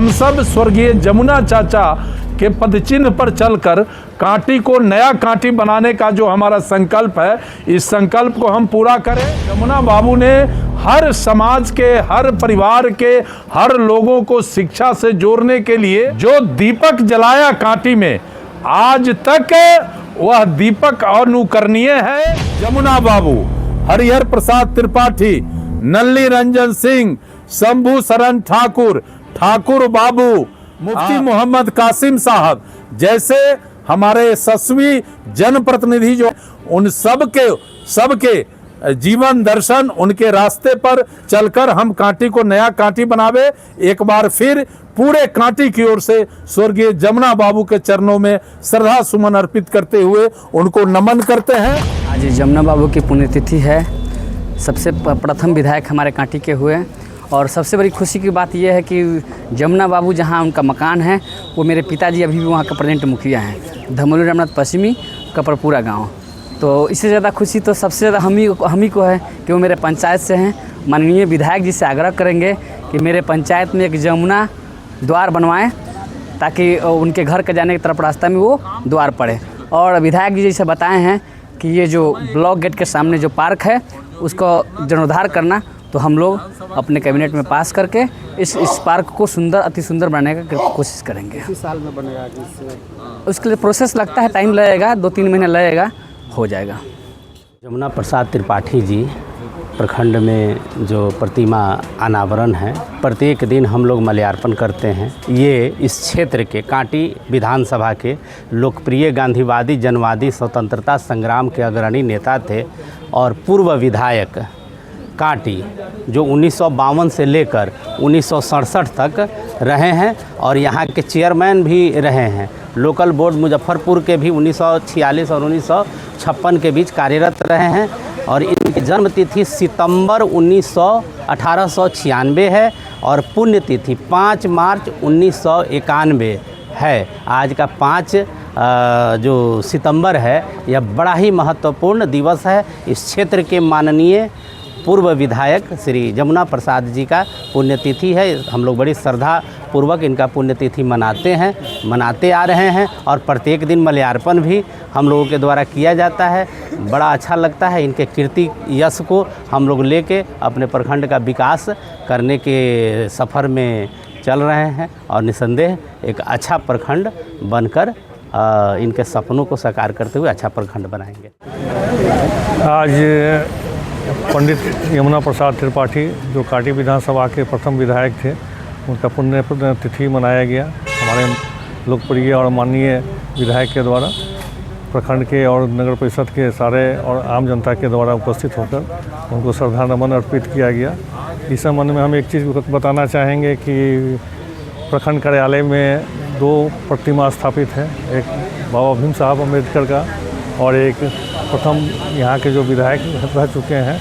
हम सब स्वर्गीय जमुना चाचा के पदचिन्ह पर चलकर कांटी को नया कांटी बनाने का जो हमारा संकल्प है, इस संकल्प को हम पूरा करें। जमुना बाबू ने हर समाज के, हर परिवार के, हर लोगों को शिक्षा से जोड़ने के लिए जो दीपक जलाया कांटी में, आज तक वह दीपक अनुकरणीय है। जमुना बाबू, हरिहर प्रसाद त्रिपाठी, नल्ली रंजन सिंह, शंभू शरण ठाकुर, ठाकुर बाबू, मुफ्ती मोहम्मद कासिम साहब जैसे हमारे यशस्वी जनप्रतिनिधि जो, उन सबके जीवन दर्शन, उनके रास्ते पर चलकर हम कांटी को नया कांटी बनावे। एक बार फिर पूरे कांटी की ओर से स्वर्गीय जमुना बाबू के चरणों में श्रद्धा सुमन अर्पित करते हुए उनको नमन करते हैं। आज जमुना बाबू की पुण्यतिथि है। सबसे प्रथम विधायक हमारे कांटी के हुए और सबसे बड़ी खुशी की बात यह है कि जमुना बाबू जहां उनका मकान है, वो मेरे पिताजी अभी भी वहां का प्रेजेंट मुखिया हैं, धमोली रामनाथ पश्चिमी कपरपुरा गांव। तो इससे ज़्यादा खुशी तो सबसे ज़्यादा हम ही को है कि वो मेरे पंचायत से हैं। माननीय विधायक जी से आग्रह करेंगे कि मेरे पंचायत में एक जमुना द्वार बनवाएं ताकि उनके घर के जाने की तरफ रास्ता में वो द्वार पड़े। और विधायक जी जैसे बताए हैं कि ये जो ब्लॉक गेट के सामने जो पार्क है उसको जीर्णोद्धार करना, तो हम लोग अपने कैबिनेट में पास करके इस पार्क को सुंदर, अति सुंदर बनाने का कोशिश करेंगे। किस साल में बनेगा? उसके लिए प्रोसेस लगता है, टाइम लगेगा, 2-3 महीने लगेगा, हो जाएगा। जमुना प्रसाद त्रिपाठी जी प्रखंड में जो प्रतिमा अनावरण है, प्रत्येक दिन हम लोग माल्यार्पण करते हैं। ये इस क्षेत्र के कांटी विधानसभा के लोकप्रिय गांधीवादी, जनवादी, स्वतंत्रता संग्राम के अग्रणी नेता थे और पूर्व विधायक कांटी जो 1952 से लेकर 1967 तक रहे हैं और यहाँ के चेयरमैन भी रहे हैं। लोकल बोर्ड मुजफ्फरपुर के भी 1946 और 1956 के बीच कार्यरत रहे हैं और इनकी जन्मतिथि सितंबर 1896 है और पुण्यतिथि 5 मार्च 1991 है। आज का 5 जो सितंबर है, यह बड़ा ही महत्वपूर्ण दिवस है। इस क्षेत्र के माननीय पूर्व विधायक श्री जमुना प्रसाद जी का पुण्यतिथि है। हम लोग बड़ी श्रद्धा पूर्वक इनका पुण्यतिथि मनाते आ रहे हैं और प्रत्येक दिन माल्यार्पण भी हम लोगों के द्वारा किया जाता है। बड़ा अच्छा लगता है। इनके कीर्ति यश को हम लोग लेके अपने प्रखंड का विकास करने के सफ़र में चल रहे हैं और निसंदेह एक अच्छा प्रखंड बनकर इनके सपनों को साकार करते हुए अच्छा प्रखंड बनाएंगे। आज पंडित यमुना प्रसाद त्रिपाठी जो कांटी विधानसभा के प्रथम विधायक थे, उनका पुण्यतिथि मनाया गया। हमारे लोकप्रिय और माननीय विधायक के द्वारा प्रखंड के और नगर परिषद के सारे और आम जनता के द्वारा उपस्थित होकर उनको श्रद्धा नमन अर्पित किया गया। इस संबंध में हम एक चीज़ बताना चाहेंगे कि प्रखंड कार्यालय में 2 प्रतिमा स्थापित है, एक बाबा भीम साहब अम्बेडकर का और एक प्रथम यहाँ के जो विधायक रह चुके हैं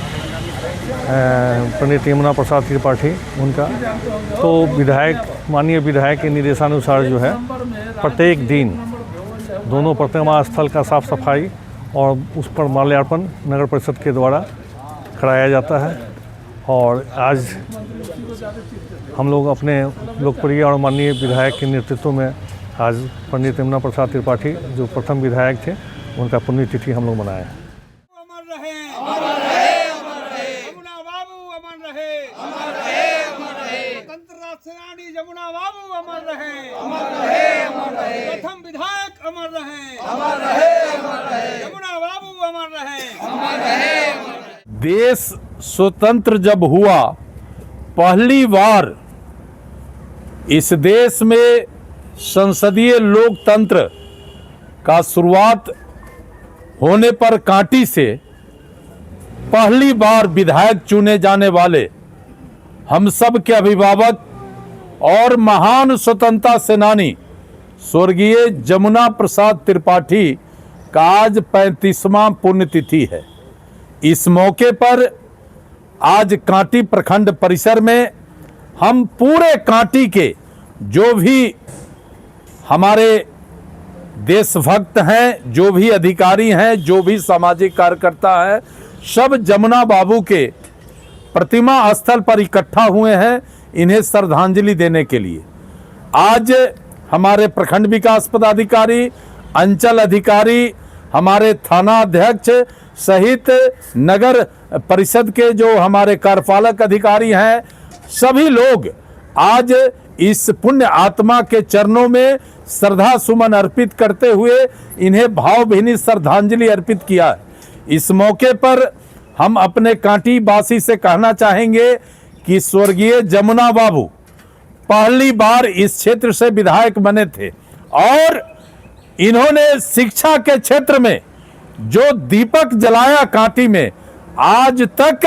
पंडित यमुना प्रसाद त्रिपाठी, उनका। तो माननीय विधायक के निर्देशानुसार जो है प्रत्येक दिन दोनों प्रतिमा स्थल का साफ सफाई और उस पर माल्यार्पण नगर परिषद के द्वारा कराया जाता है। और आज हम लोग अपने लोकप्रिय और माननीय विधायक के नेतृत्व में आज पंडित यमुना प्रसाद त्रिपाठी जो प्रथम विधायक थे, उनका पुण्यतिथि हम लोग मनाए। अमर रहे, अमर रहे, अमर रहे, जमुना बाबू अमर रहे, अमर रहे, अमर रहे, स्वतंत्रता सेनानी जमुना बाबू अमर रहे, अमर रहे, अमर रहे, प्रथम विधायक अमर रहे, अमर रहे, अमर रहे, जमुना बाबू अमर रहे, अमर रहे, अमर रहे। देश स्वतंत्र जब हुआ, पहली बार इस देश में संसदीय लोकतंत्र का शुरुआत होने पर कांटी से पहली बार विधायक चुने जाने वाले हम सब के अभिभावक और महान स्वतंत्रता सेनानी स्वर्गीय जमुना प्रसाद त्रिपाठी का आज 35वां पुण्यतिथि है। इस मौके पर आज कांटी प्रखंड परिसर में हम पूरे कांटी के जो भी हमारे देशभक्त हैं, जो भी अधिकारी हैं, जो भी सामाजिक कार्यकर्ता हैं, सब जमुना बाबू के प्रतिमा स्थल पर इकट्ठा हुए हैं इन्हें श्रद्धांजलि देने के लिए। आज हमारे प्रखंड विकास पदाधिकारी, अंचल अधिकारी, हमारे थाना अध्यक्ष सहित नगर परिषद के जो हमारे कार्यपालक अधिकारी हैं, सभी लोग आज इस पुण्य आत्मा के चरणों में श्रद्धा सुमन अर्पित करते हुए इन्हें भावभीनी श्रद्धांजलि अर्पित किया। इस मौके पर हम अपने कांटी वासी से कहना चाहेंगे कि स्वर्गीय जमुना बाबू पहली बार इस क्षेत्र से विधायक बने थे और इन्होंने शिक्षा के क्षेत्र में जो दीपक जलाया कांटी में, आज तक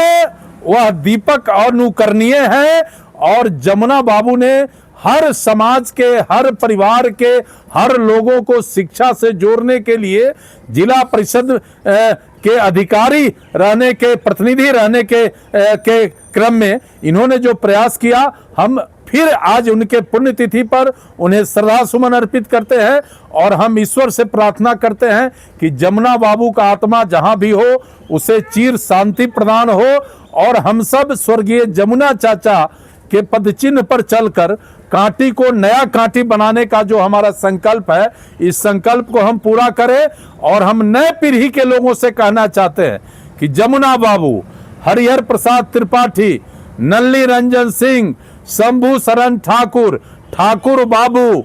वह दीपक अनुकरणीय है और जमुना बाबू ने हर समाज के, हर परिवार के, हर लोगों को शिक्षा से जोड़ने के लिए जिला परिषद के अधिकारी रहने के, प्रतिनिधि रहने के क्रम में इन्होंने जो प्रयास किया, हम फिर आज उनके पुण्यतिथि पर उन्हें श्रद्धा सुमन अर्पित करते हैं और हम ईश्वर से प्रार्थना करते हैं कि जमुना बाबू का आत्मा जहां भी हो उसे चिर शांति प्रदान हो और हम सब स्वर्गीय जमुना चाचा के पदचिन्ह पर चलकर कांटी को नया कांटी बनाने का जो हमारा संकल्प है, इस संकल्प को हम पूरा करें। और हम नए पीढ़ी के लोगों से कहना चाहते हैं कि जमुना बाबू, हरिहर प्रसाद त्रिपाठी, नल्ली रंजन सिंह, शंभू शरण ठाकुर, ठाकुर बाबू,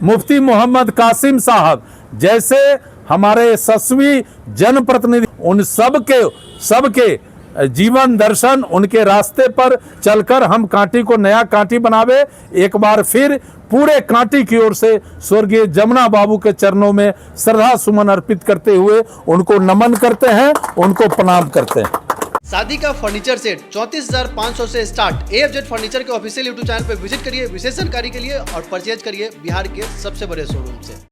मुफ्ती मोहम्मद कासिम साहब जैसे हमारे यशस्वी जनप्रतिनिधि, उन सबके जीवन दर्शन, उनके रास्ते पर चलकर हम कांटी को नया कांटी बनावे। एक बार फिर पूरे कांटी की ओर से स्वर्गीय जमुना बाबू के चरणों में श्रद्धा सुमन अर्पित करते हुए उनको नमन करते हैं, उनको प्रणाम करते हैं। शादी का फर्नीचर सेट 34,500 से स्टार्ट। AFZ फर्नीचर के ऑफिशियल यूट्यूब चैनल पर विजिट करिए विशेष जानकारी के लिए और परचेज करिए बिहार के सबसे बड़े शोरूम से।